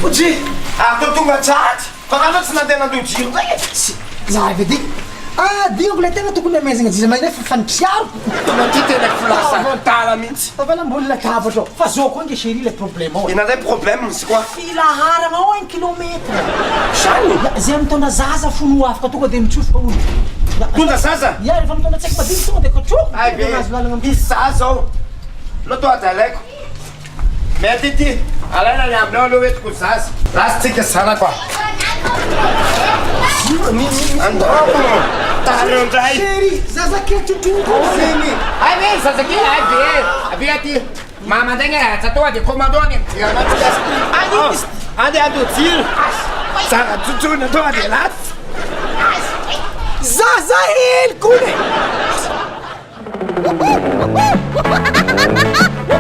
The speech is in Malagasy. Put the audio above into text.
Oje, ato tonga tsatsy fa kano tsy nantenandojiro Za vedy diako le tena tokony amezagna jizamay nefa fanitriaro ty tena filasa mihitsy fa namboly latabatra ao fa zao koa nge chéri le problème ao inazay problème misy koa filaharana ao 1 kilometre sany zay mitondra zaza fono afaka tonga de mitsofoka olo tonga zaza ia rehefa mitondra tsaiky madiny tonga de katroky isy zaza ao lo toaty alaiko mety ity alaina ny aminao aloha hoetiko zaza lasitsika zanako andako tarondray chéri zaza kely tsotronko zeny ay ve zazakely ay ve avy aty mamantegna tsatoa de commandone ande andojiro zaga tsotrona tonga de lasy zaza hely kone